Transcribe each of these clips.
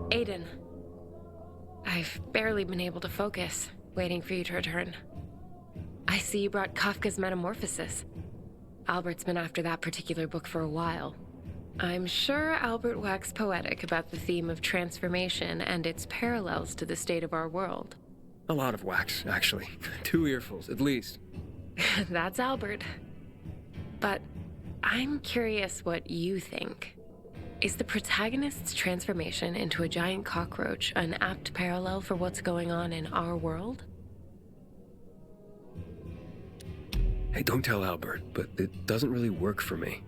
Aiden. I've barely been able to focus, waiting for you to return. I see you brought Kafka's Metamorphosis. Albert's been after that particular book for a while. I'm sure Albert waxed poetic about the theme of transformation and its parallels to the state of our world. A lot of wax, actually. 2 earfuls, at least. That's Albert. But I'm curious what you think. Is the protagonist's transformation into a giant cockroach an apt parallel for what's going on in our world? Hey, don't tell Albert, but it doesn't really work for me.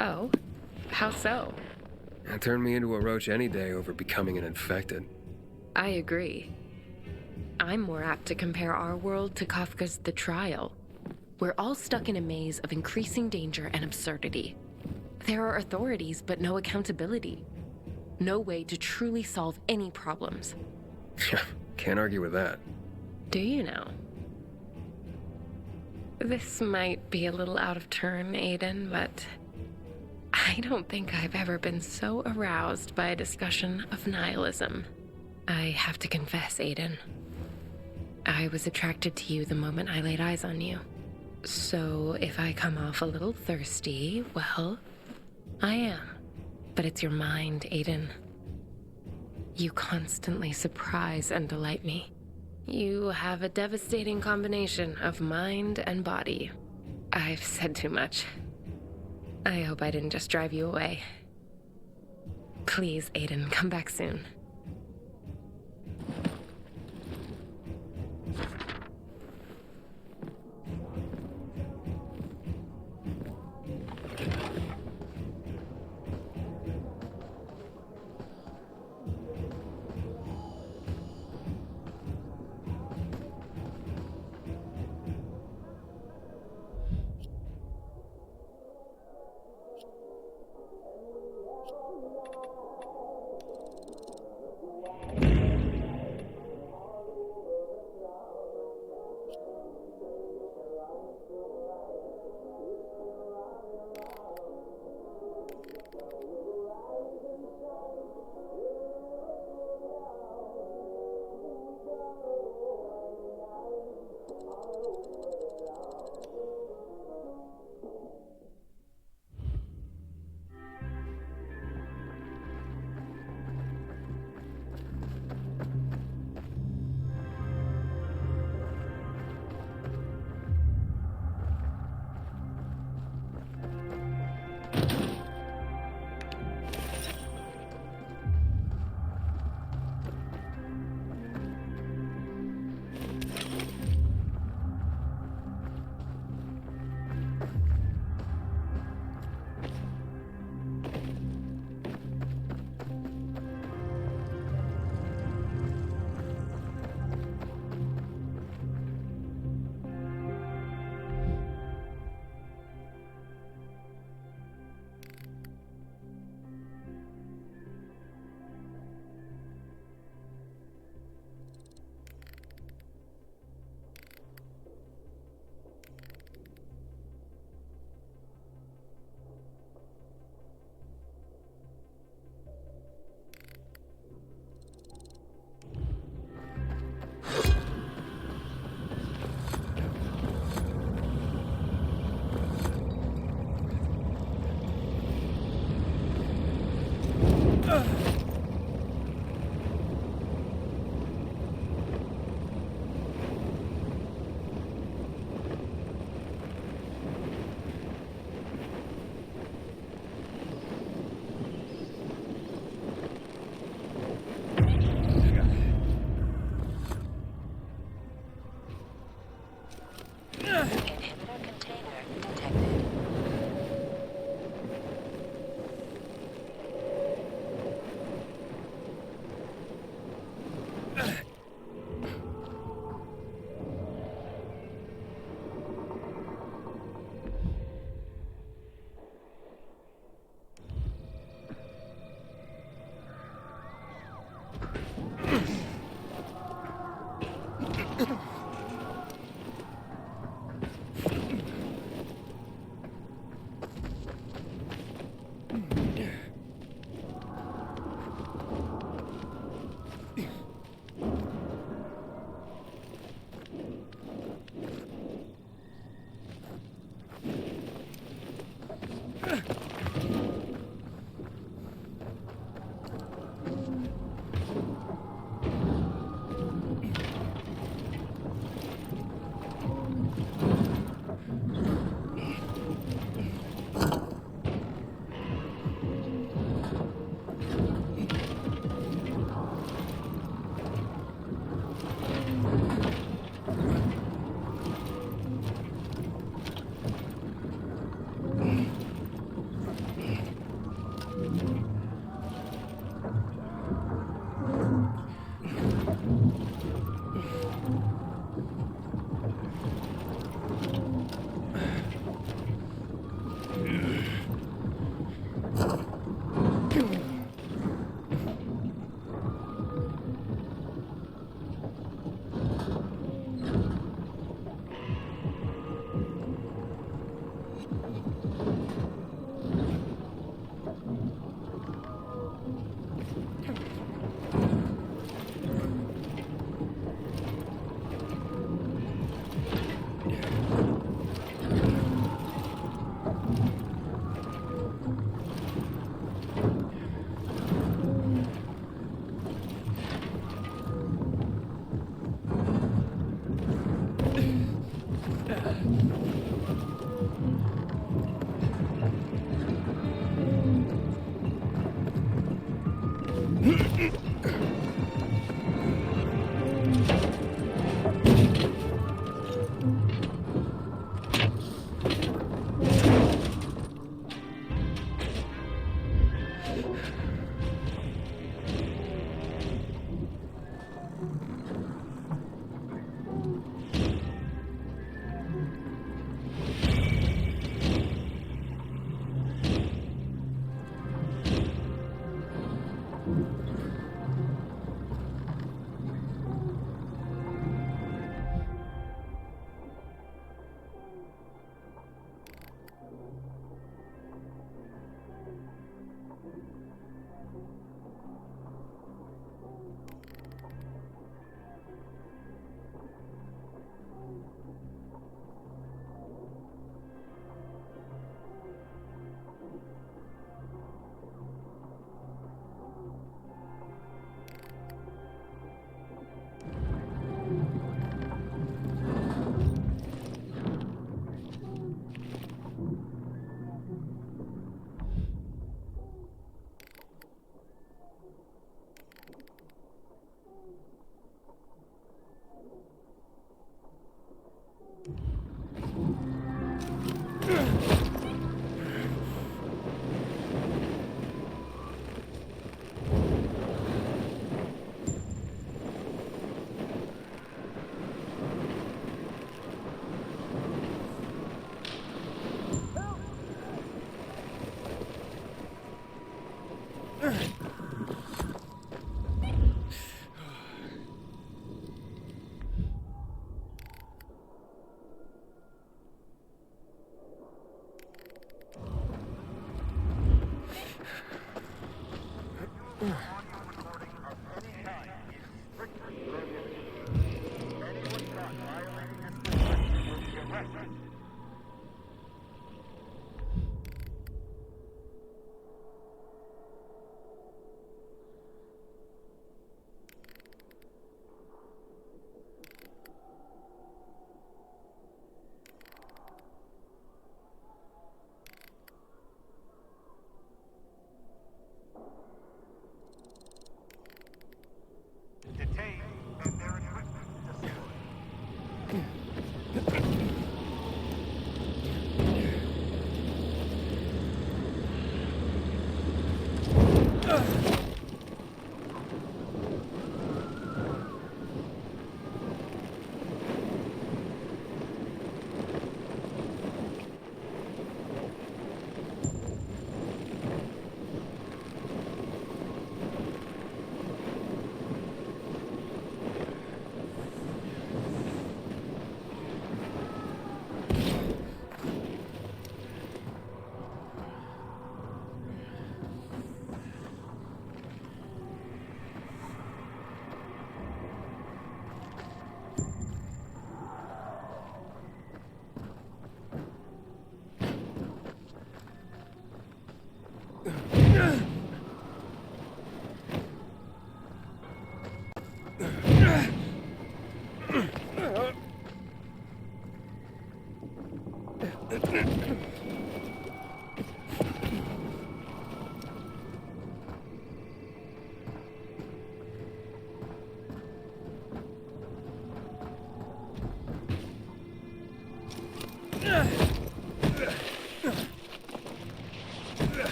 Oh? How so? It turned me into a roach any day over becoming an infected. I agree. I'm more apt to compare our world to Kafka's The Trial. We're all stuck in a maze of increasing danger and absurdity. There are authorities, but no accountability. No way to truly solve any problems. Can't argue with that. Do you know? This might be a little out of turn, Aiden, but I don't think I've ever been so aroused by a discussion of nihilism. I have to confess, Aiden. I was attracted to you the moment I laid eyes on you. So if I come off a little thirsty, well, I am. But it's your mind, Aiden. You constantly surprise and delight me. You have a devastating combination of mind and body. I've said too much. I hope I didn't just drive you away. Please, Aiden, come back soon.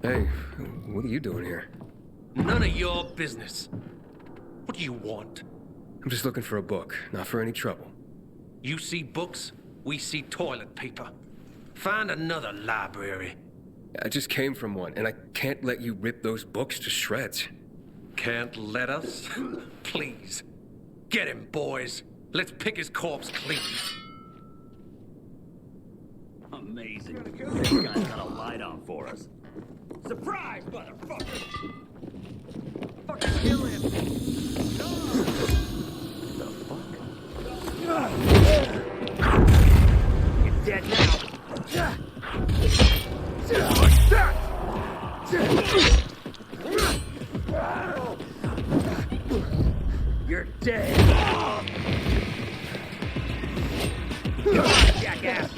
Hey, what are you doing here? None of your business. What do you want? I'm just looking for a book, not for any trouble. You see books, we see toilet paper. Find another library. I just came from one, and I can't let you rip those books to shreds. Can't let us? Please. Get him, boys. Let's pick his corpse clean. Amazing. This guy's got a light on for us. Surprise, motherfucker! Fucking kill him! The fuck? You're dead now. You're dead. Jackass.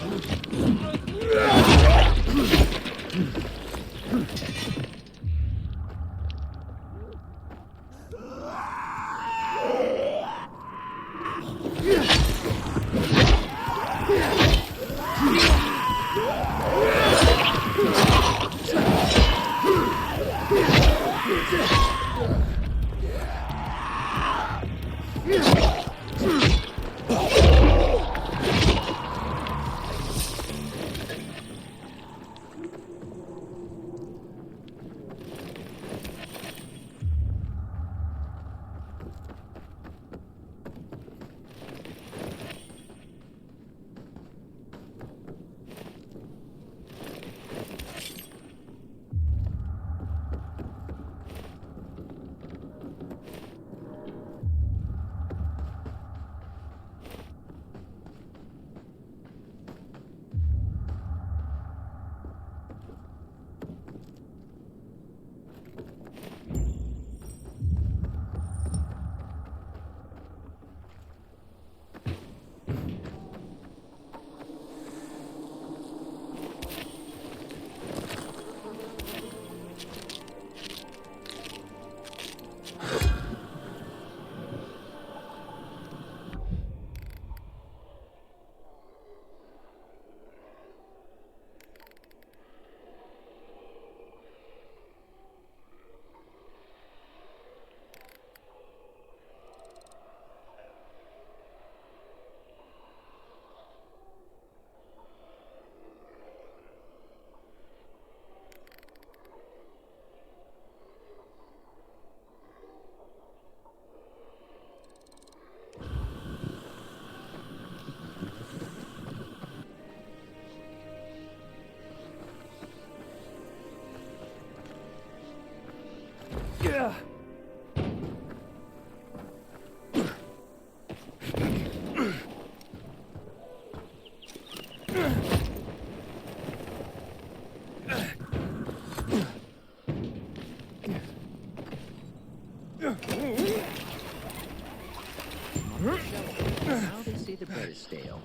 Now they say the bread is stale.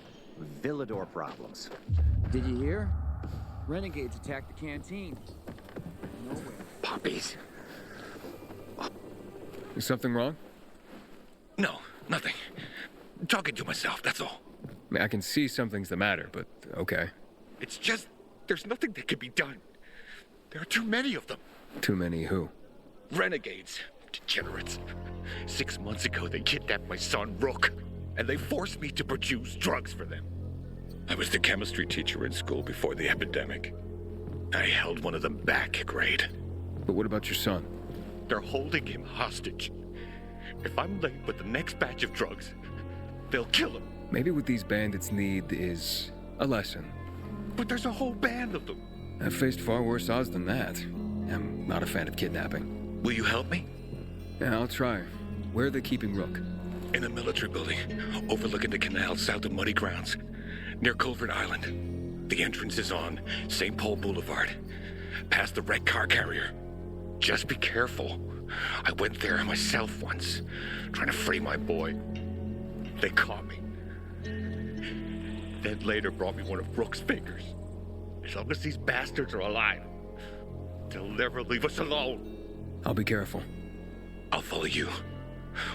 Villador problems. Did you hear? Renegades attacked the canteen. Nowhere. Puppies. Is something wrong? No, nothing. Talking to myself, that's all. I mean, I can see something's the matter, but okay. It's just, there's nothing that can be done. There are too many of them. Too many who? Renegades. Degenerates. 6 months ago, they kidnapped my son, Rook, and they forced me to produce drugs for them. I was the chemistry teacher in school before the epidemic. I held one of them back a grade. But what about your son? They're holding him hostage. If I'm late with the next batch of drugs, they'll kill him. Maybe what these bandits need is a lesson. But there's a whole band of them. I've faced far worse odds than that. I'm not a fan of kidnapping. Will you help me? Yeah, I'll try. Where are they keeping Rook? In a military building, overlooking the canal south of Muddy Grounds, near Culvert Island. The entrance is on St. Paul Boulevard, past the wrecked car carrier. Just be careful. I went there myself once, trying to free my boy. They caught me. Then later brought me one of Rook's fingers. As long as these bastards are alive, they'll never leave us alone. I'll be careful. I'll follow you.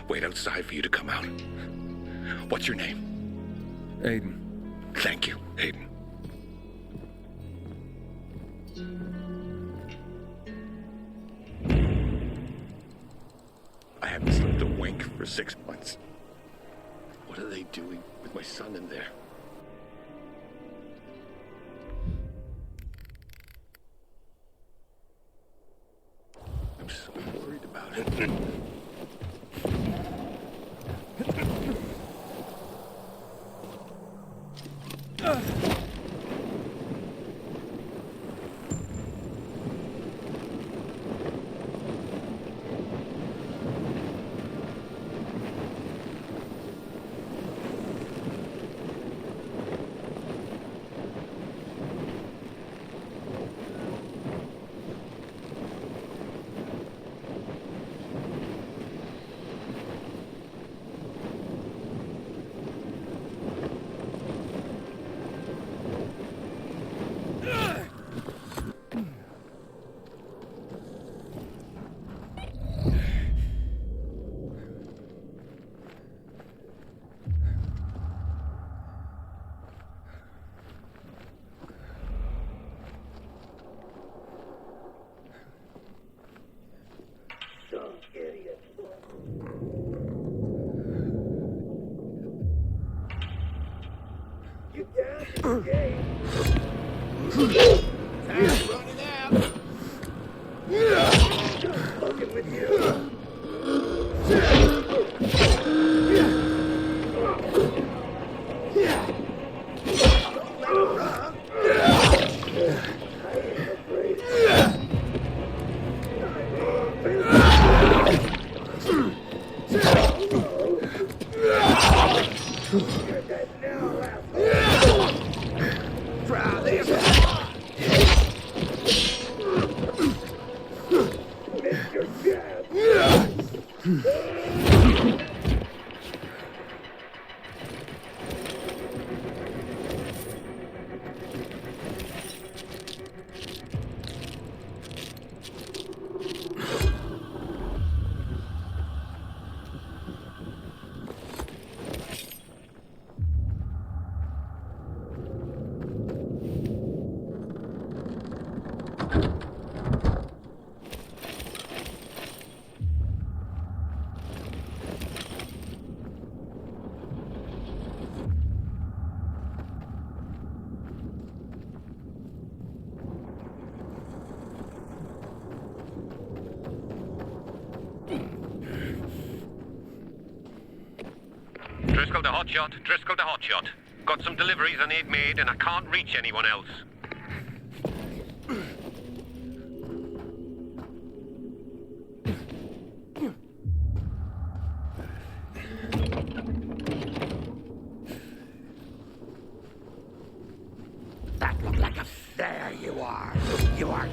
Wait outside for you to come out. What's your name? Aiden. Thank you, Aiden. I haven't slept a wink for 6 months. What are they doing with my son in there? I'm so worried about it. Driscoll the hotshot. Driscoll the hotshot. Got some deliveries I need made and I can't reach anyone else. That looked like a... There you are. You are...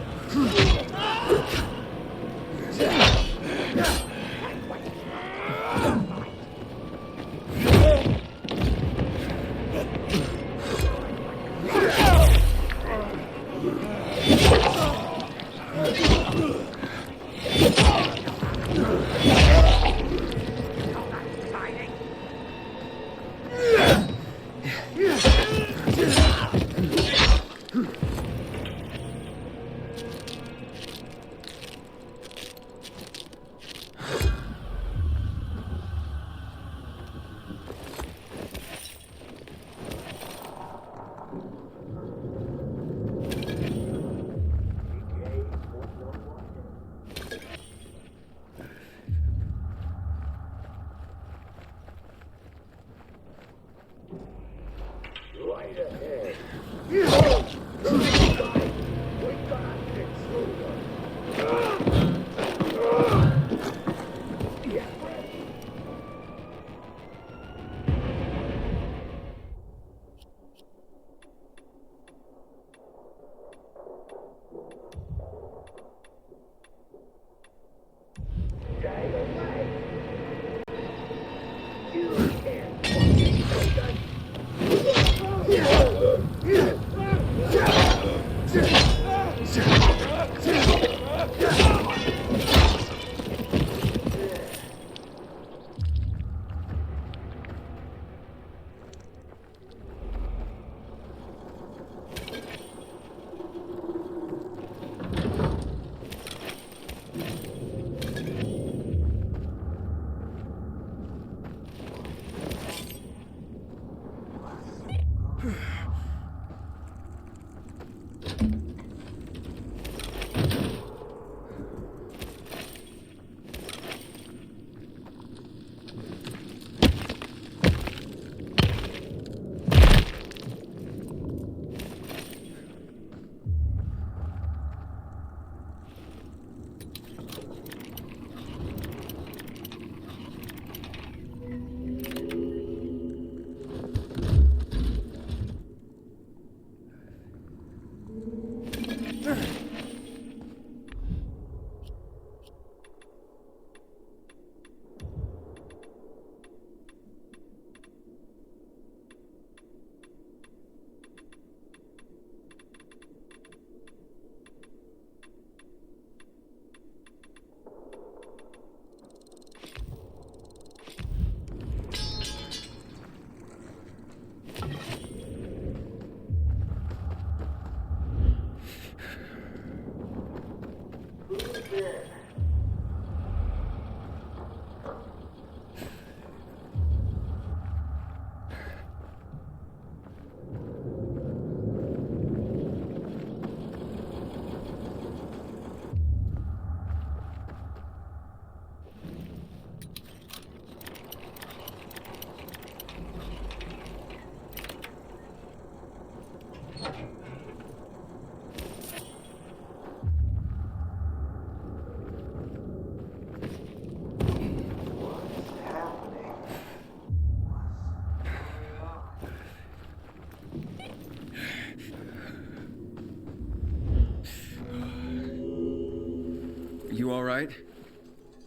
You all right?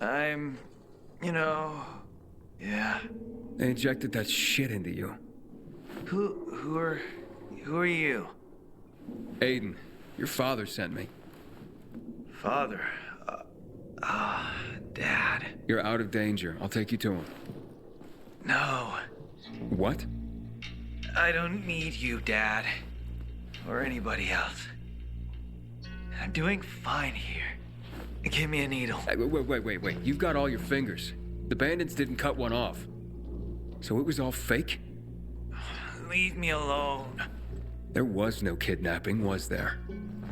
I'm... Yeah. They injected that shit into you. Who are you? Aiden, your father sent me. Father. Dad. You're out of danger. I'll take you to him. No. What? I don't need you, Dad. Or anybody else. I'm doing fine here. Give me a needle. Hey, wait. You've got all your fingers. The bandits didn't cut one off. So it was all fake? Leave me alone. There was no kidnapping, was there?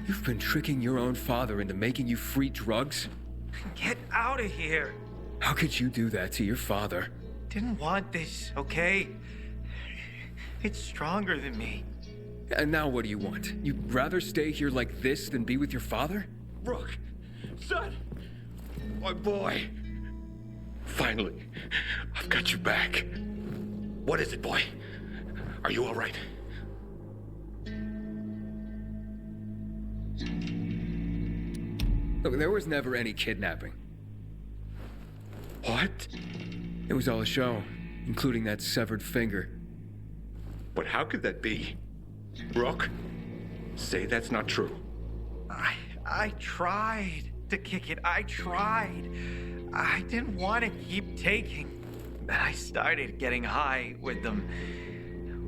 You've been tricking your own father into making you free drugs? Get out of here. How could you do that to your father? Didn't want this, okay? It's stronger than me. And now what do you want? You'd rather stay here like this than be with your father? Brooke, son, my boy. Finally, I've got you back. What is it, boy? Are you all right? Look, there was never any kidnapping. What? It was all a show, including that severed finger. But how could that be? Brooke, say that's not true. I tried to kick it. I tried. I didn't want to keep taking. But I started getting high with them.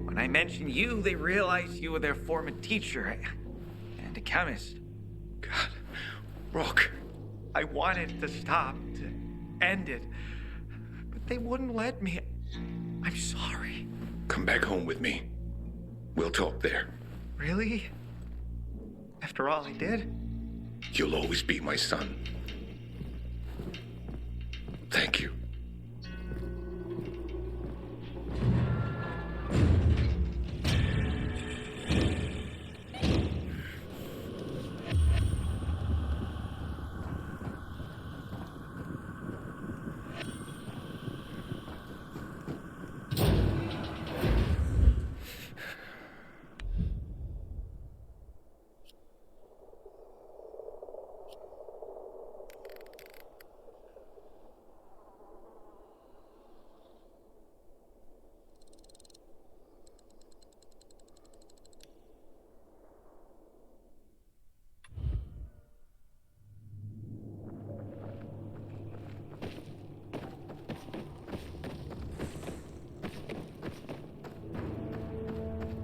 When I mentioned you, they realized you were their former teacher and a chemist. God, Brooke. I wanted to stop, to end it. But they wouldn't let me. I'm sorry. Come back home with me. We'll talk there. Really? After all I did? You'll always be my son. Thank you.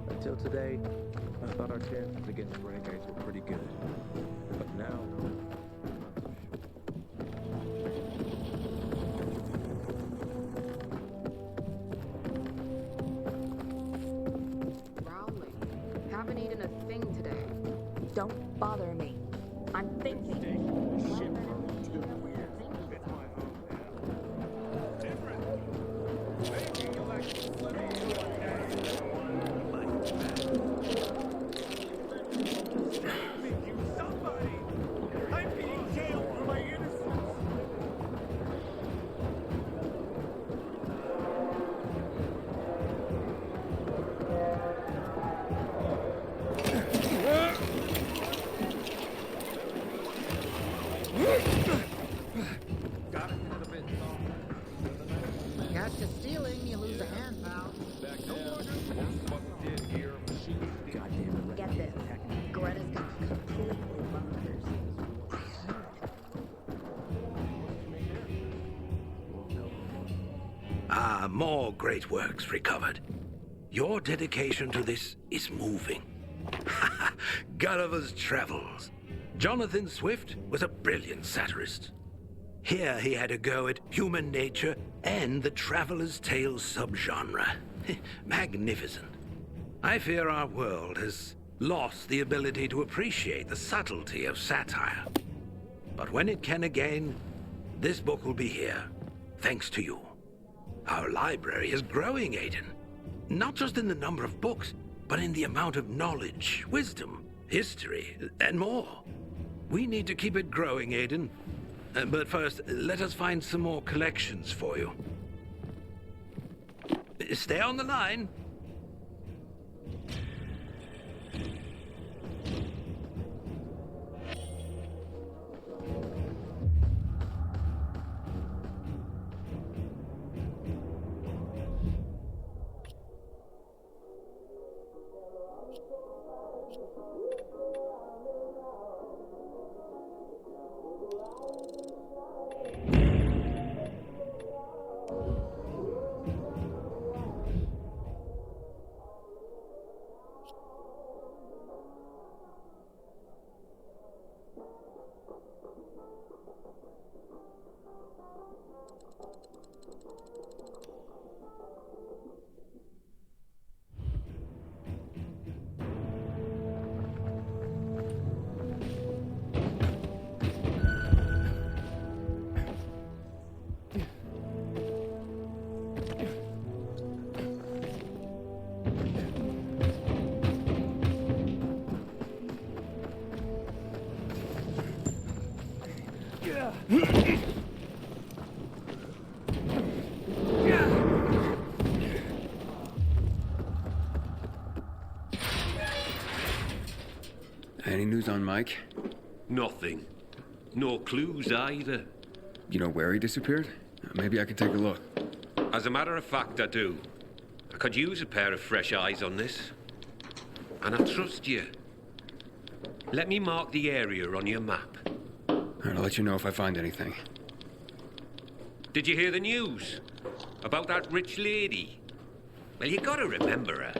Until today, I thought our chances against renegades were pretty good. But now, Rowley, haven't eaten a thing today. Don't bother me. I'm thinking. Catch you stealing, you lose a hand, pal. Get this. Greta's got completely bonkers. Ah, more great works recovered. Your dedication to this is moving. Gulliver's Travels. Jonathan Swift was a brilliant satirist. Here he had a go at human nature and the traveler's tale subgenre. Magnificent. I fear our world has lost the ability to appreciate the subtlety of satire. But when it can again, this book will be here, thanks to you. Our library is growing, Aiden. Not just in the number of books, but in the amount of knowledge, wisdom, history, and more. We need to keep it growing, Aiden. But first, let us find some more collections for you. Stay on the line. Any news on Mike? Nothing. No clues either. You know where he disappeared? Maybe I can take a look. As a matter of fact, I do. I could use a pair of fresh eyes on this. And I trust you. Let me mark the area on your map. All right, I'll let you know if I find anything. Did you hear the news? About that rich lady? Well, you gotta remember her.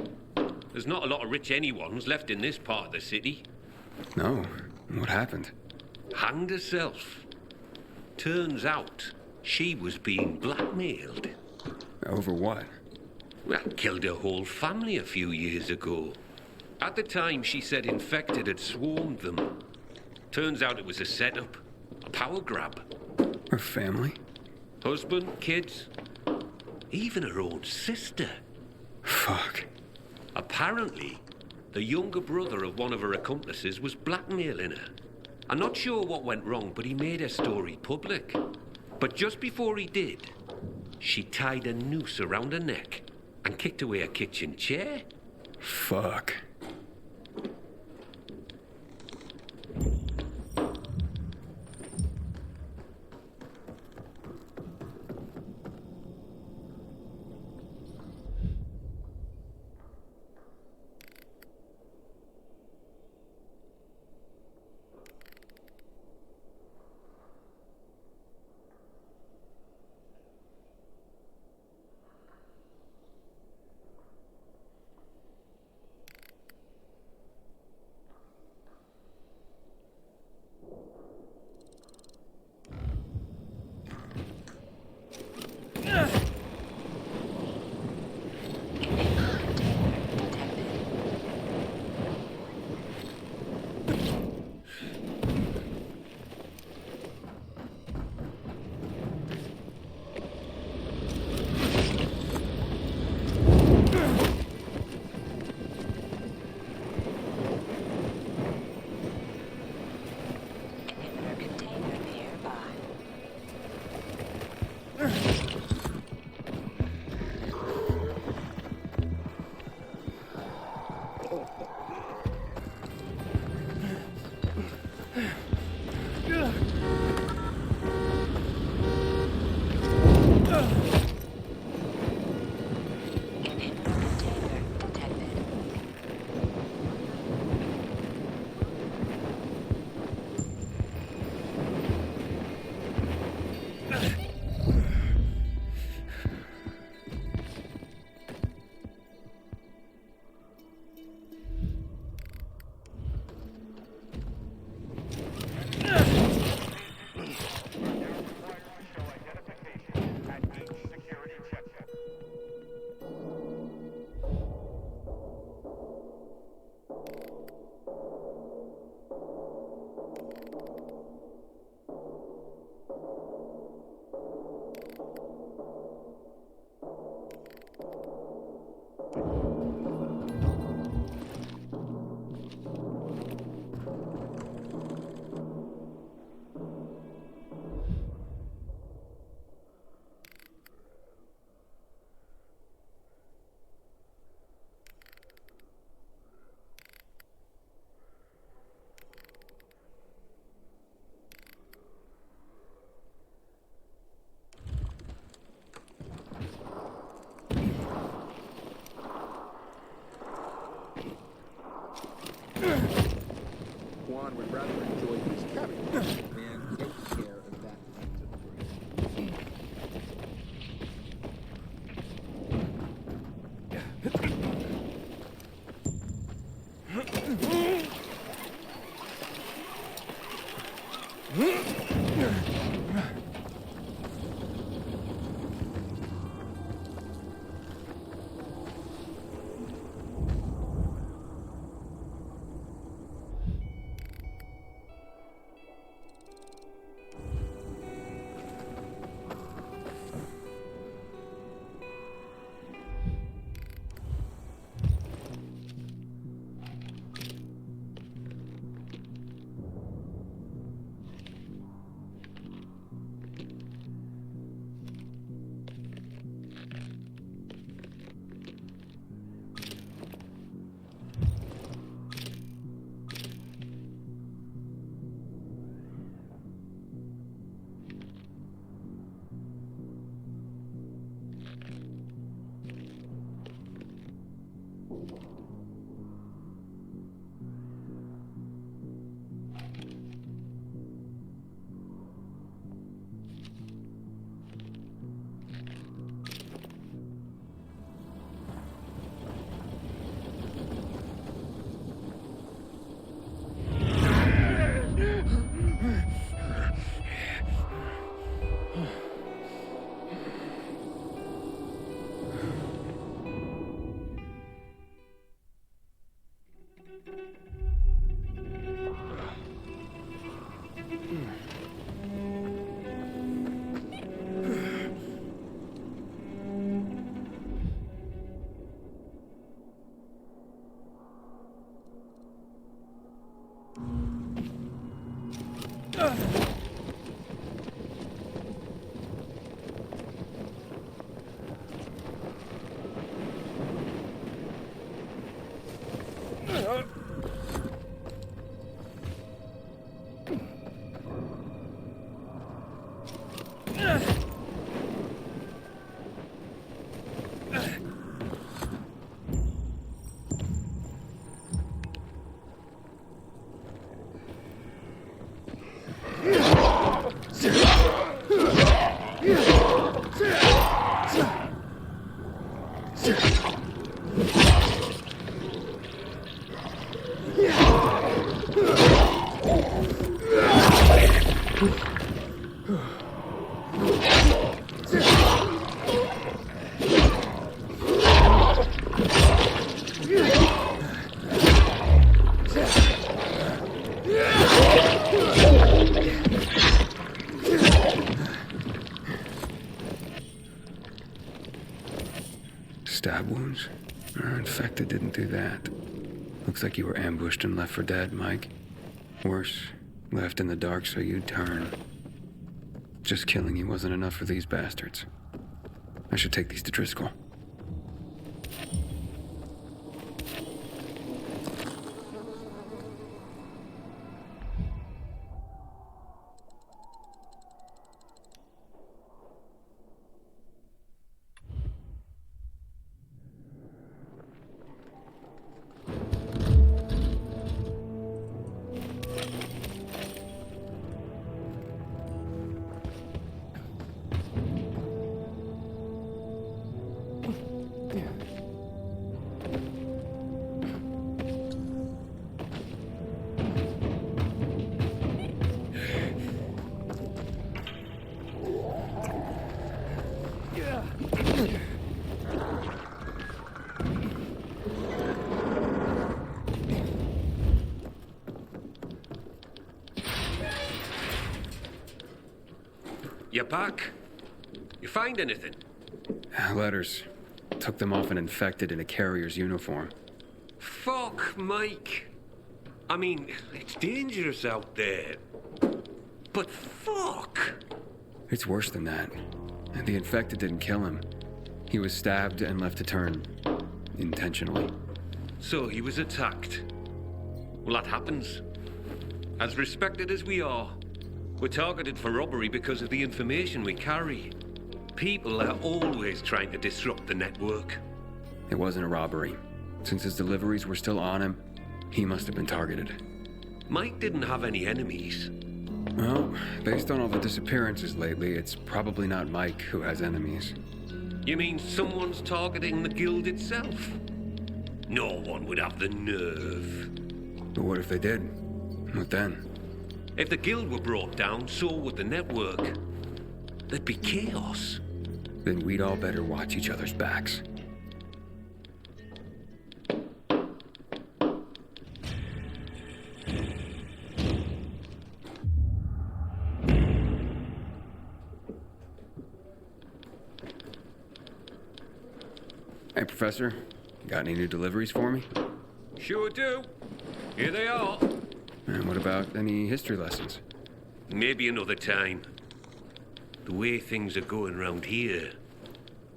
There's not a lot of rich anyones left in this part of the city. No. What happened? Hanged herself. Turns out, she was being blackmailed. Over what? Well, killed her whole family a few years ago. At the time, she said infected had swarmed them. Turns out it was a setup. A power grab. Her family? Husband, kids, even her own sister. Fuck. Apparently, the younger brother of one of her accomplices was blackmailing her. I'm not sure what went wrong, but he made her story public. But just before he did, she tied a noose around her neck and kicked away a kitchen chair. Fuck. Stab wounds? Infected didn't do that. Looks like you were ambushed and left for dead, Mike. Worse, left in the dark so you'd turn. Just killing you wasn't enough for these bastards. I should take these to Driscoll. You back? You find anything? Letters. Took them off an infected in a carrier's uniform. Fuck, Mike. I mean, it's dangerous out there. But fuck! It's worse than that. The infected didn't kill him. He was stabbed and left to turn. Intentionally. So he was attacked. Well, that happens. As respected as we are, we're targeted for robbery because of the information we carry. People are always trying to disrupt the network. It wasn't a robbery. Since his deliveries were still on him, he must have been targeted. Mike didn't have any enemies. Well, based on all the disappearances lately, it's probably not Mike who has enemies. You mean someone's targeting the guild itself? No one would have the nerve. But what if they did? What then? If the guild were brought down, so would the network. There'd be chaos. Then we'd all better watch each other's backs. Hey, Professor. Got any new deliveries for me? Sure do. Here they are. And what about any history lessons? Maybe another time. The way things are going round here,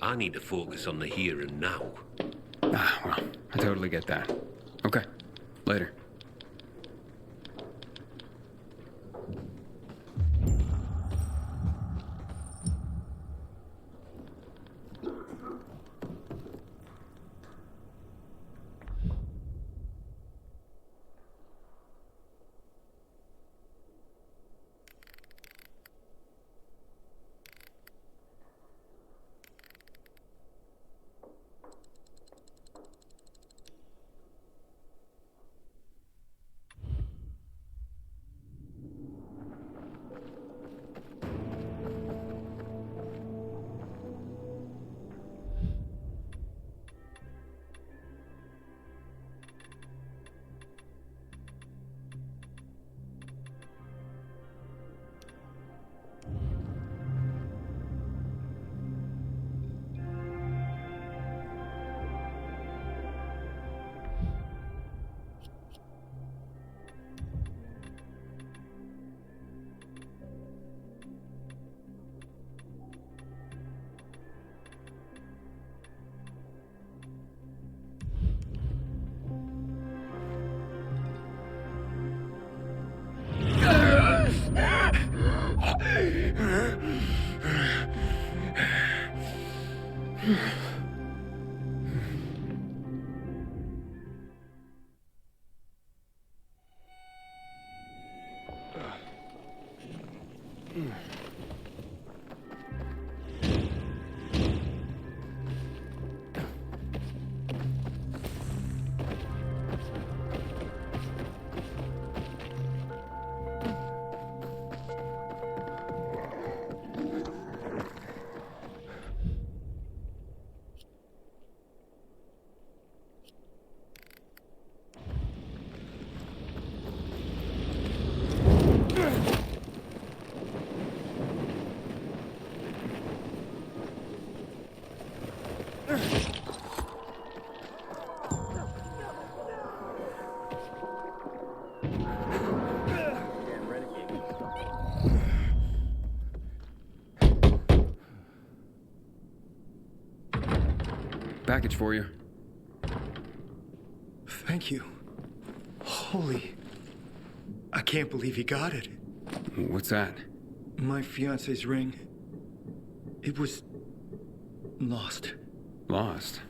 I need to focus on the here and now. Ah, well, I totally get that. Okay, later. Package for you. Thank you. Holy. I can't believe he got it. What's that? My fiance's ring. It was lost. Lost?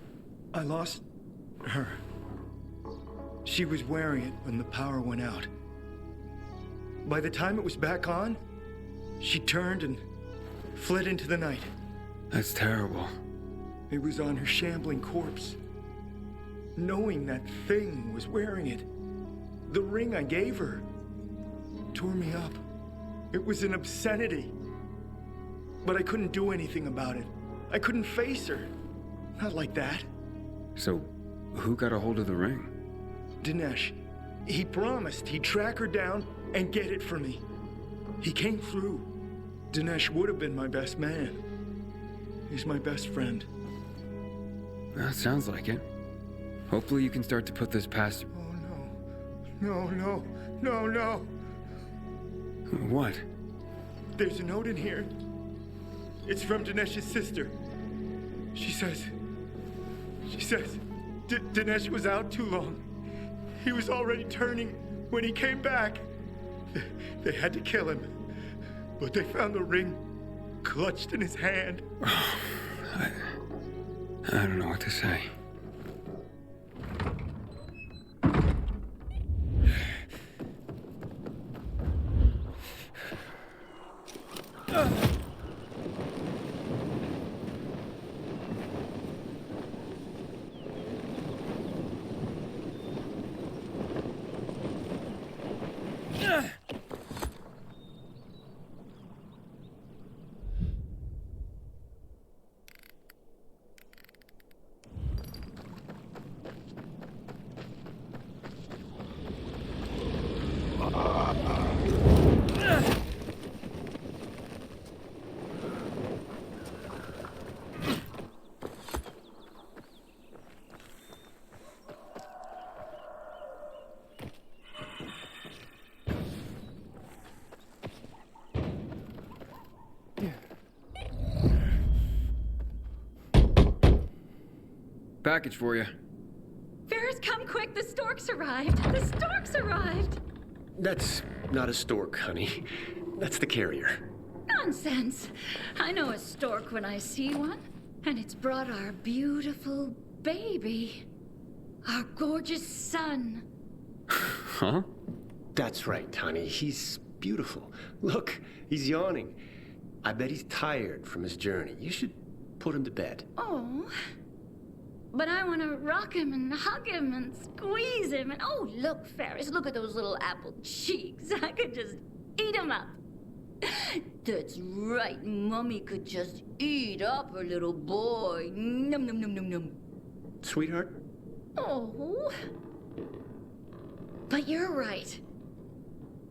I lost her. She was wearing it when the power went out. By the time it was back on, she turned and fled into the night. That's terrible. It was on her shambling corpse. Knowing that thing was wearing it, the ring I gave her, tore me up. It was an obscenity. But I couldn't do anything about it. I couldn't face her. Not like that. So, who got a hold of the ring? Dinesh. He promised he'd track her down and get it for me. He came through. Dinesh would have been my best man. He's my best friend. That sounds like it. Hopefully you can start to put this past... Oh, no. What? There's a note in here. It's from Dinesh's sister. She says... Dinesh was out too long. He was already turning when he came back. They had to kill him. But they found the ring clutched in his hand. I don't know what to say. Package for you. Ferris, come quick! The storks arrived! The storks arrived! That's not a stork, honey. That's the carrier. Nonsense! I know a stork when I see one, and it's brought our beautiful baby. Our gorgeous son. Huh? That's right, honey. He's beautiful. Look, he's yawning. I bet he's tired from his journey. You should put him to bed. Oh. But I want to rock him and hug him and squeeze him. And oh, look, Ferris, look at those little apple cheeks. I could just eat him up. That's right, Mummy could just eat up her little boy. Num, num, num, num, num. Sweetheart? Oh. But you're right.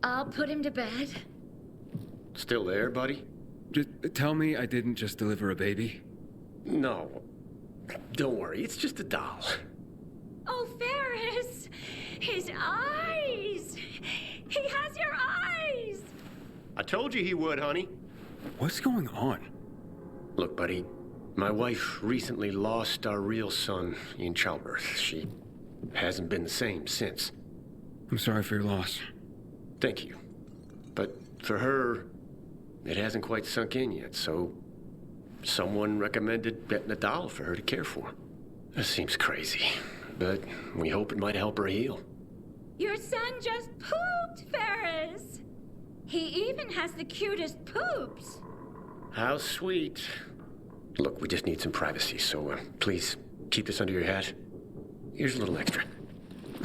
I'll put him to bed. Still there, buddy? Just tell me I didn't just deliver a baby. No. Don't worry, it's just a doll. Oh, Ferris! His eyes! He has your eyes! I told you he would, honey. What's going on? Look, buddy, my wife recently lost our real son in childbirth. She hasn't been the same since. I'm sorry for your loss. Thank you. But for her, it hasn't quite sunk in yet, so Someone recommended getting a doll for her to care for. This seems crazy, but we hope it might help her heal. Your son just pooped, Ferris! He even has the cutest poops. How sweet. Look, we just need some privacy, so please keep this under your hat. Here's a little extra.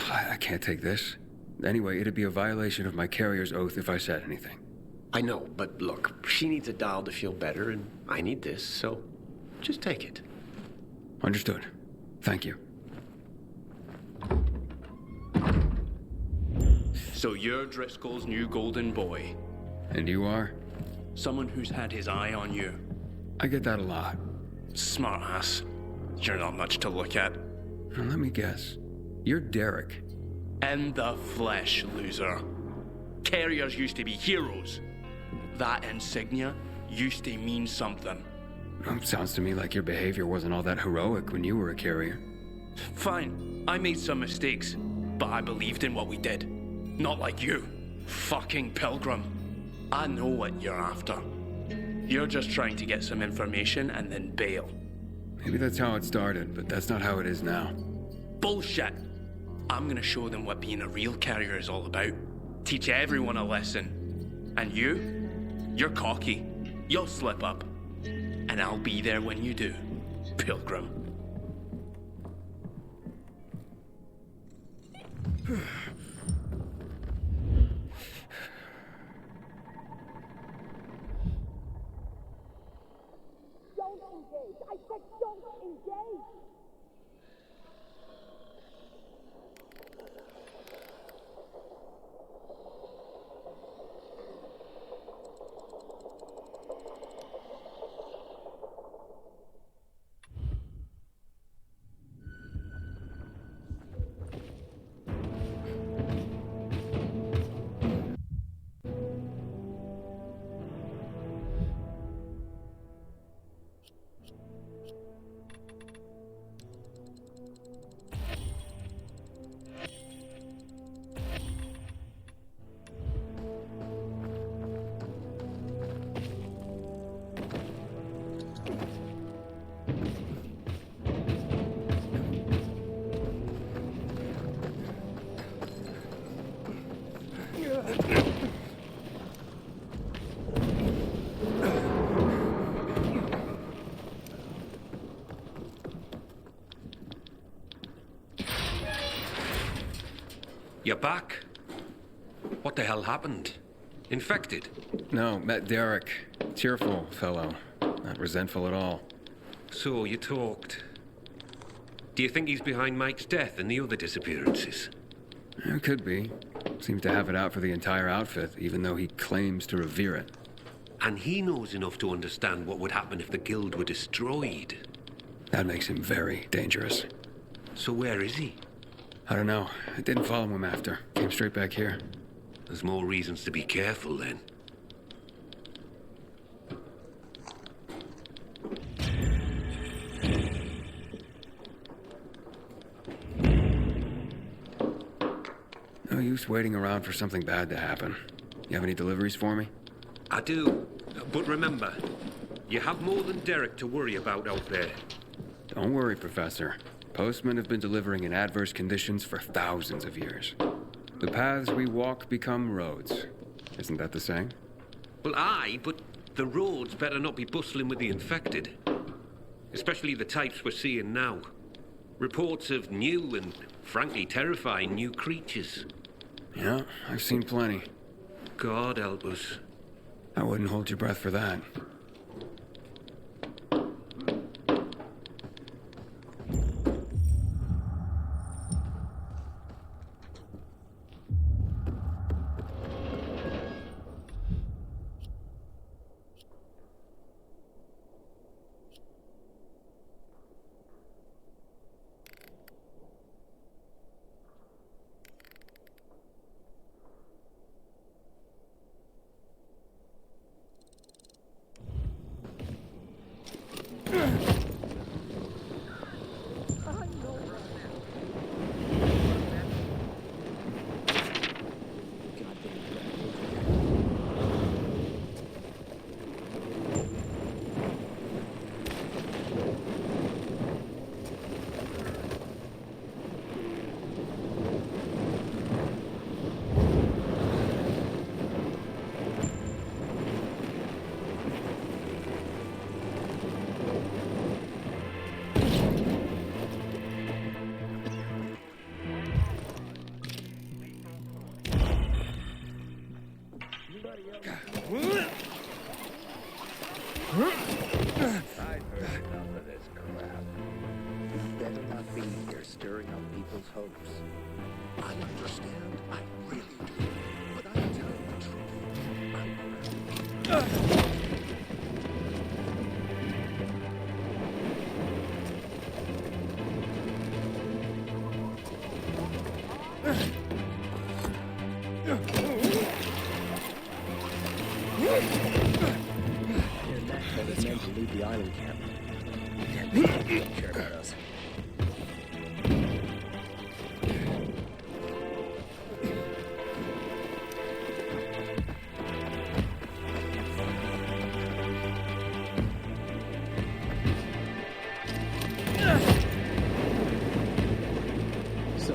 I can't take this. Anyway, it'd be a violation of my carrier's oath if I said anything. I know, but look, she needs a doll to feel better, and I need this, so just take it. Understood. Thank you. So you're Driscoll's new golden boy. And you are? Someone who's had his eye on you. I get that a lot. Smart ass. You're not much to look at. Now, let me guess. You're Derek. In the flesh, loser. Carriers used to be heroes. That insignia used to mean something. Sounds to me like your behavior wasn't all that heroic when you were a carrier. Fine, I made some mistakes, but I believed in what we did. Not like you, fucking pilgrim. I know what you're after. You're just trying to get some information and then bail. Maybe that's how it started, but that's not how it is now. Bullshit! I'm gonna show them what being a real carrier is all about. Teach everyone a lesson. And you're cocky. You'll slip up. And I'll be there when you do, pilgrim. Don't engage! I said don't engage! You're back? What the hell happened? Infected? No, met Derek. Cheerful fellow. Not resentful at all. So you talked. Do you think he's behind Mike's death and the other disappearances? It could be. Seems to have it out for the entire outfit, even though he claims to revere it. And he knows enough to understand what would happen if the guild were destroyed. That makes him very dangerous. So where is he? I don't know. I didn't follow him after. Came straight back here. There's more reasons to be careful then. No use waiting around for something bad to happen. You have any deliveries for me? I do. But remember, you have more than Derek to worry about out there. Don't worry, Professor. Postmen have been delivering in adverse conditions for thousands of years. The paths we walk become roads. Isn't that the saying? Well, aye, but the roads better not be bustling with the infected. Especially the types we're seeing now. Reports of new and, frankly, terrifying new creatures. Yeah, I've seen plenty. God help us. I wouldn't hold your breath for that. I've heard enough of this crap. You better not be here stirring up people's hopes. I understand. I really do. But I'm telling the truth. Here's that told his men to leave the island camp. Damn, they don't care about us. So,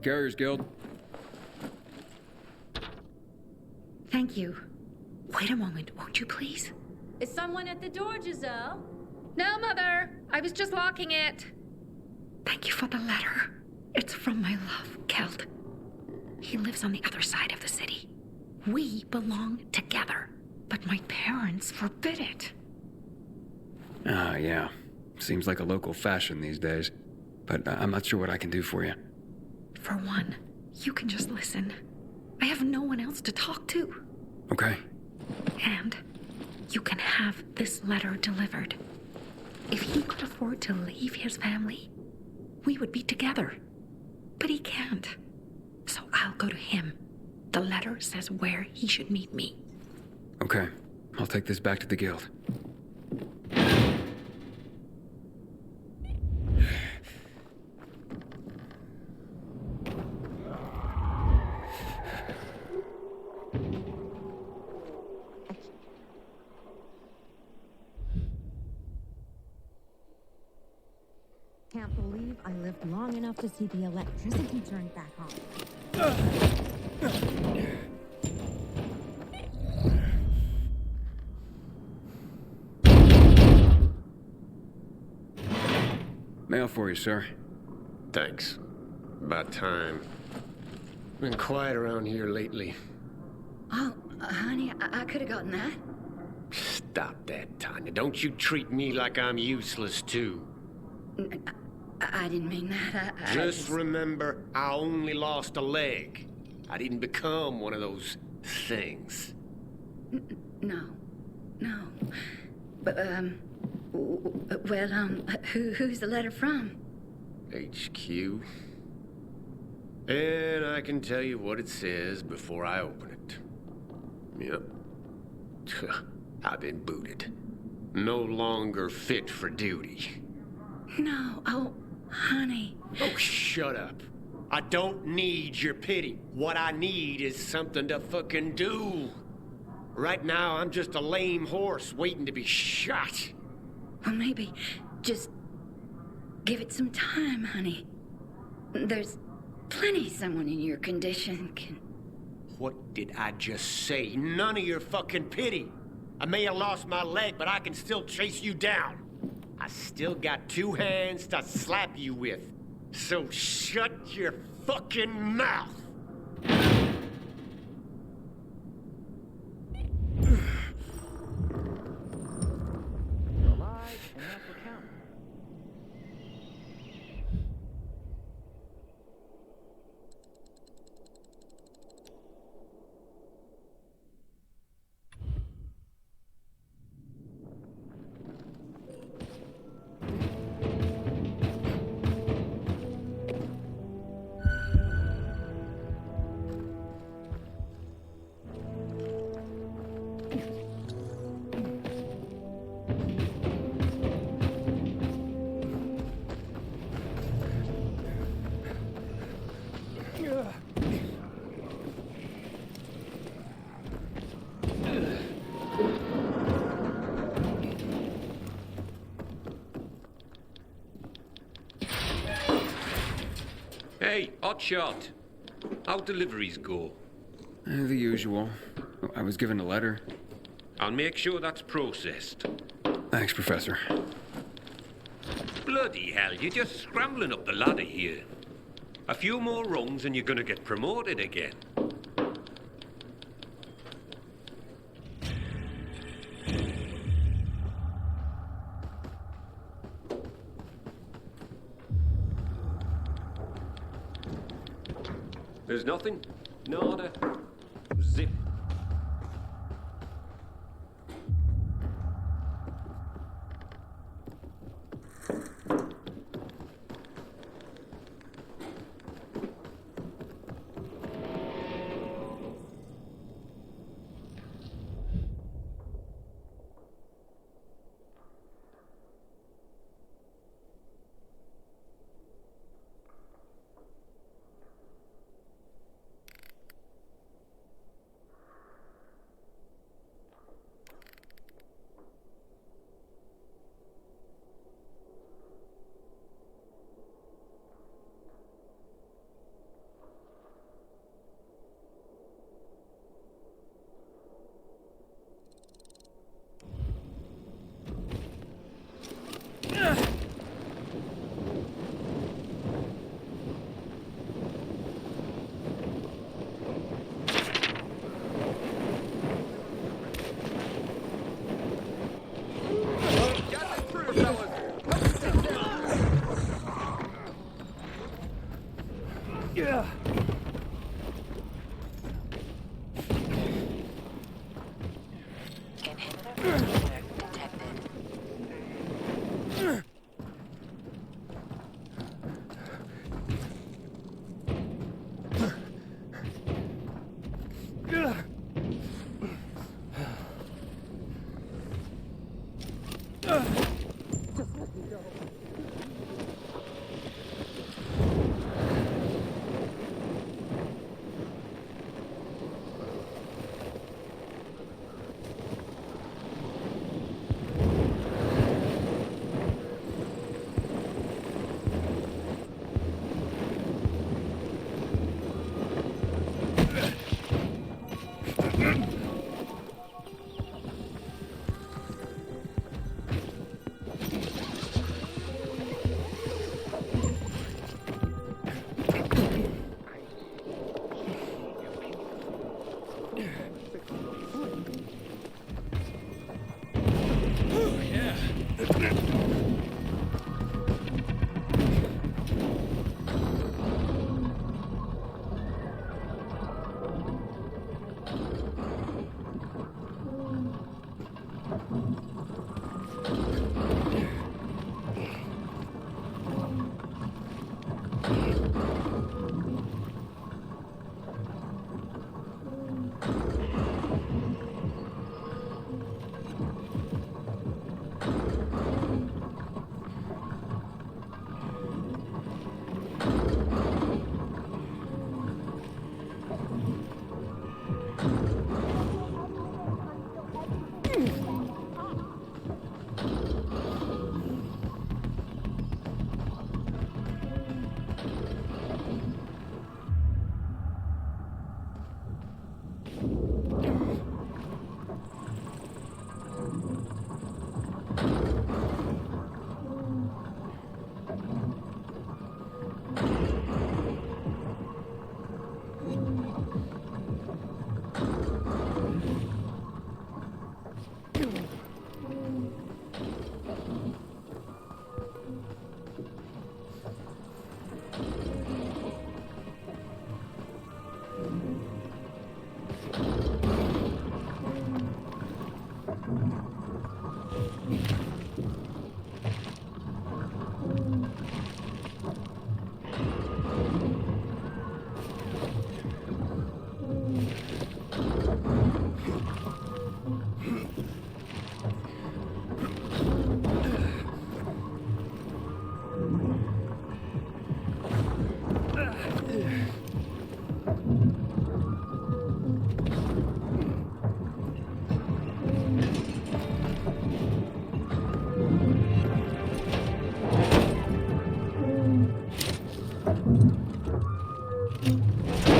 Carriers Guild. Thank you. Wait a moment, won't you please? Is someone at the door, Giselle? No, Mother. I was just locking it. Thank you for the letter. It's from my love, Kelt. He lives on the other side of the city. We belong together, but my parents forbid it. Ah, yeah. Seems like a local fashion these days. But I'm not sure what I can do for you. For one, you can just listen. I have no one else to talk to. Okay. And you can have this letter delivered. If he could afford to leave his family, we would be together. But he can't. So I'll go to him. The letter says where he should meet me. Okay. I'll take this back to the guild. Can't believe I lived long enough to see the electricity turned back on. Mail for you, sir. Thanks. About time. Been quiet around here lately. Oh, honey, I could have gotten that. Stop that, Tanya. Don't you treat me like I'm useless, too. I didn't mean that. Just remember, I only lost a leg. I didn't become one of those things. No. But, who's the letter from? HQ. And I can tell you what it says before I open it. Yep. I've been booted. No longer fit for duty. No, oh, honey. Oh, shut up. I don't need your pity. What I need is something to fucking do. Right now, I'm just a lame horse waiting to be shot. Well, maybe just give it some time, honey. There's plenty someone in your condition can... What did I just say? None of your fucking pity. I may have lost my leg, but I can still chase you down. I still got two hands to slap you with. So shut your fucking mouth! Alive, and that's what counts. Hey, Hotshot. How deliveries go? The usual. I was given a letter. I'll make sure that's processed. Thanks, Professor. Bloody hell, you're just scrambling up the ladder here. A few more rungs and you're gonna get promoted again. There's nothing? Nada? Zip. Yeah. you.